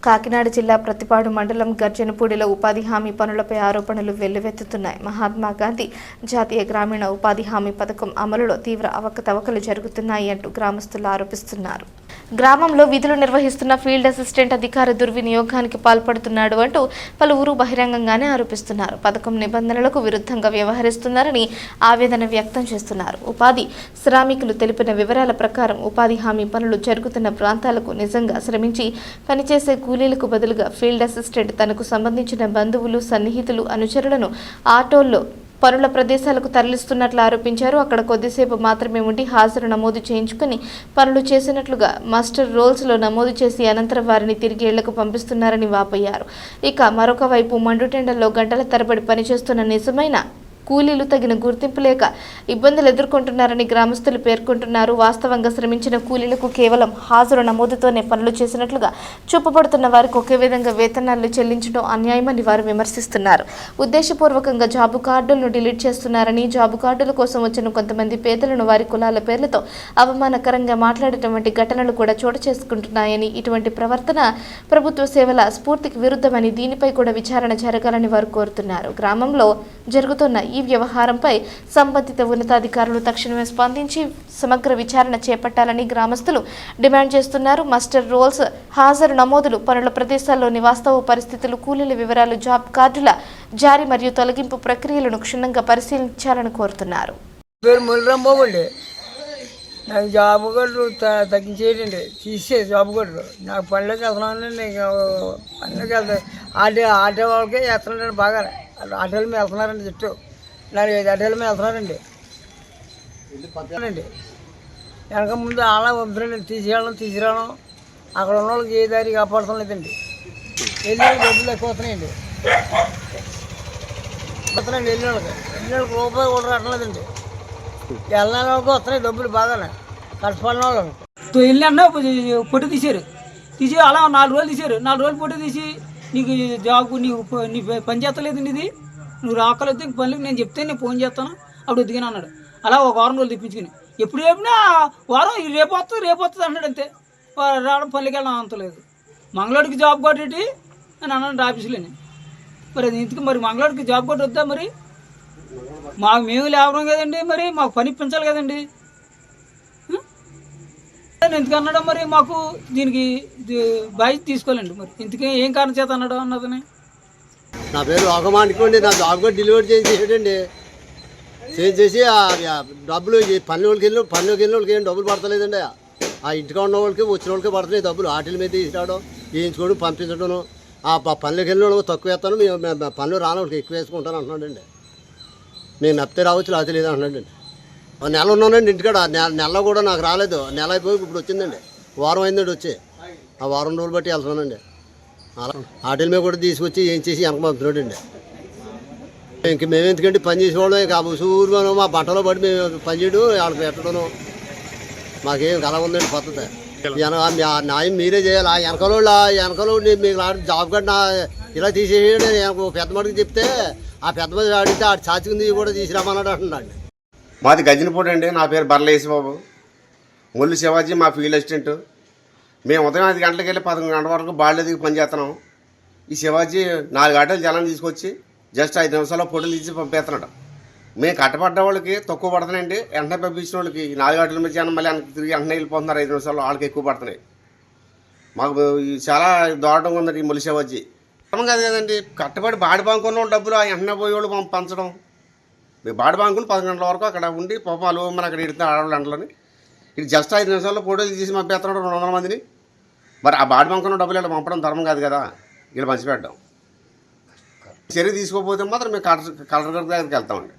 కాకినాడ జిల్లా ప్రతిపాడు మండలం గర్జనపూడిలో ఉపాధి హామీ పనులపై ఆరోపణలు వెల్లువెత్తుతున్నాయి. మహాత్మా గాంధీ జాతీయ గ్రామీణ ఉపాధి హామీ పథకం అమలులో తీవ్ర అవకతవకలు జరుగుతున్నాయి అంటూ గ్రామస్తులు ఆరోపిస్తున్నారు. గ్రామంలో విధులు నిర్వహిస్తున్న ఫీల్డ్ అసిస్టెంట్ అధికార దుర్వినియోగానికి పాల్పడుతున్నాడు అంటూ పలువురు బహిరంగంగానే ఆరోపిస్తున్నారు. పథకం నిబంధనలకు విరుద్ధంగా వ్యవహరిస్తున్నారని ఆవేదన వ్యక్తం చేస్తున్నారు. ఉపాధి శ్రామికులు తెలిపిన వివరాల ప్రకారం ఉపాధి హామీ పనులు జరుగుతున్న ప్రాంతాలకు నిజంగా శ్రమించి పనిచేసే కూలీలకు బదులుగా ఫీల్డ్ అసిస్టెంట్ తనకు సంబంధించిన బంధువులు, సన్నిహితులు, అనుచరులను ఆటోల్లో పనుల ప్రదేశాలకు తరలిస్తున్నట్లు ఆరోపించారు. అక్కడ కొద్దిసేపు మాత్రమే ఉండి హాజరు నమోదు చేయించుకుని పనులు చేసినట్లుగా మాస్టర్ రోల్స్లో నమోదు చేసి అనంతరం వారిని తిరిగి ఇళ్లకు పంపిస్తున్నారని వాపోయారు. ఇక మరొక వైపు మండుటెండల్లో గంటల తరబడి పనిచేస్తున్న నిజమైన కూలీలు తగిన గుర్తింపు లేక ఇబ్బందులు ఎదుర్కొంటున్నారని గ్రామస్తులు పేర్కొంటున్నారు. వాస్తవంగా శ్రమించిన కూలీలకు కేవలం హాజరు నమోదుతోనే పనులు చేసినట్లుగా చూపబడుతున్న వారికి ఒకే విధంగా వేతనాలు చెల్లించడం అన్యాయమని వారు విమర్శిస్తున్నారు. ఉద్దేశపూర్వకంగా జాబు కార్డులను డిలీట్ చేస్తున్నారని, జాబు కార్డుల కోసం వచ్చిన కొంతమంది పేదలను వారి కులాల పేర్లతో అవమానకరంగా మాట్లాడటం వంటి ఘటనలు కూడా చోటు చేసుకుంటున్నాయని, ఇటువంటి ప్రవర్తన ప్రభుత్వ సేవల స్ఫూర్తికి విరుద్ధమని, దీనిపై కూడా విచారణ జరగాలని వారు కోరుతున్నారు. గ్రామంలో జరుగుతున్న ఈ వ్యవహారంపై సంబంధిత ఉన్నతాధికారులు తక్షణమే స్పందించి సమగ్ర విచారణ చేపట్టాలని గ్రామస్తులు డిమాండ్ చేస్తున్నారు. మాస్టర్ రోల్స్, హాజరు నమోదులు, పనుల ప్రదేశాల్లోని వాస్తవ పరిస్థితులు, కూలీల వివరాలు, జాబ్ కార్డుల జారీ మరియు తొలగింపు ప్రక్రియలను క్షుణ్ణంగా పరిశీలించాలని కోరుతున్నారు. నాకు జాబ్ కార్డు తగ్గించేయండి, తీసే జాబ్ కార్డు. నాకు పనులకు వెళ్తున్నానండి, పనులకు వెళ్తాను. ఆటో వాళ్ళకే వెళ్తున్నారండి, బాగా ఆటోల మీద వెళ్తున్నారండి. చుట్టూ 4-5 ఆటోల మీద వెళ్తున్నారండి. వెనక ముందు అలా వద్దురండి, తీసుకురావడం అక్కడ ఉన్న వాళ్ళకి ఏ దారి కాపాడటం లేదండి. వెళ్ళి డబ్బులు ఎక్కువ వస్తున్నాయండి. వస్తున్నాయండి వెళ్ళి వాళ్ళకి రూపాయలు కూడా రావట్లేదండి. వెళ్ళిన వాళ్ళకి వస్తున్నాయి డబ్బులు బాగానే కష్టపడిన వాళ్ళకి. వెళ్ళినా పొట్టు తీసి అలా 4 రోజులు తీశారు. 4 రోజులు పొట్టు తీసి నీకు జాబ్ నీ పని చేస్తలేదండి, ఇది నువ్వు రాకలేదు పనులకు నేను చెప్తే నేను ఫోన్ చేస్తాను అప్పుడు వద్దుగానే అన్నాడు. అలా ఒక 1 వారం రోజులు తెప్పించుకుని ఎప్పుడు చెప్పినా వారం రేపు వస్తుంది అన్నాడు. అంతే రావడం పనులకి వెళ్ళడం అంతలేదు. మంగళవాడికి జాబ్ కొట్టేటి అని అన్నాడు ఆఫీసులోని. మరి అది ఇందుకు మరి మంగళవాడికి జాబ్ కొట్టి వద్దా? మరి మాకు మేము లేవడం కదండి, మరి మాకు పని ఇప్పించాలి కదండి. ఎందుకన్నాడో మరి మాకు దీనికి బాధ్యత తీసుకోవాలండి. మరి ఇందుకే ఏం కారణం చేత అన్నాడు అన్నదని. నా పేరు లోకమానుకోండి. నా జాబ్ కూడా డెలివరీ చేసేటండి. చేసి డబ్బులు పనులకి వెళ్ళి ఏం డబ్బులు పడతలేదండి. ఆ ఇంటికి ఉన్న వాళ్ళకి వచ్చిన వాళ్ళకి పడుతున్నాయి డబ్బులు. ఆటల మీద తీసుకురావడం, వేయించుకోవడం, పంపించడం. ఆ పనులకి వెళ్ళిన వాళ్ళకి తక్కువ వేస్తాను, మేము పనులు రాని వాళ్ళకి ఎక్కువ వేసుకుంటాను అంటున్నాడండి. నేను నప్పితే రావచ్చు, రావచ్చు లేదు అంటున్నాడండి. 1 నెల ఉన్నానండి ఇంటికాడ. నెల కూడా నాకు రాలేదు. నెల అయిపోయి ఇప్పుడు వచ్చిందండి. వారం అయిందండి వచ్చి. ఆ వారం రోజులు బట్టి వెళ్తున్నానండి. అలా ఆటల మీద కూడా తీసుకొచ్చి ఏం చేసి వెనక పంపుతున్నాడండి. ఇంక మేము ఎందుకంటే పని చేసేవాళ్ళం, ఇక సూర్యమనం మా బట్టలో పడి మేము పని చేయడం, వాళ్ళకి పెట్టడం మాకేం కల ఉందండి పద్ధతి. న్యాయం మీరే చేయాలి. ఆ వెనకలో మీకు జాబ్ కార్డు ఇలా తీసేయండి పెద్ద మటుకు చెప్తే ఆ పెద్ద మంది అడిగితే ఆడు చాచుకుంది కూడా తీసుకురామన్నాడు అంటున్నాడు. మాది గజనపూడి అండి. నా పేరు బర్లేసి బాబు. ముల్లు శివాజీ మా ఫీల్డ్ అసిస్టెంట్. మేము ఉదయం 5 గంటలకు వెళ్ళి 11 గంటల వరకు బాడీలో దిగి పనిచేస్తున్నాం. ఈ శివాజీ 4 ఆటోలు జలం తీసుకొచ్చి జస్ట్ 5 నిమిషాల్లో ఫోటోలు తీసి పంపేస్తున్నాడు. మేము కట్టపడ్డ వాళ్ళకి తక్కువ పడుతున్నాయండి. వెంటనే పంపించిన వాళ్ళకి 4 ఆటోల మీద జనం మళ్ళీ తిరిగి వెంటనే వెళ్ళిపోతున్నారు. 5 నిమిషాల్లో వాళ్ళకి ఎక్కువ పడుతున్నాయి. మాకు చాలా దారుణంగా ఉందండి ఈ ముల్లు శివాజీ. అర్థం కాదు కదండి. కట్టబడి బాడి బాంకున్న డబ్బులు వెంటనే పోయే వాళ్ళు పంచడం. మేము బాడి బాంకుని 10 గంటల వరకు అక్కడ ఉండి పాపాలు మరి అక్కడ ఎడుతున్నారు ఆడవాళ్ళు ఎండలని. ఇది జస్ట్ 5 నిమిషాల్లో ఫోటోలు తీసి పంపేస్తున్నాడు 200 మందిని. మరి ఆ బాడి బాంకున్న డబ్బులు ఇలా పంపడం ధర్మం కాదు కదా. ఇలా పంచిపెట్టడం చర్య తీసుకోకపోతే మాత్రం మేము కలెక్టర్ దగ్గరికి వెళ్తామండి.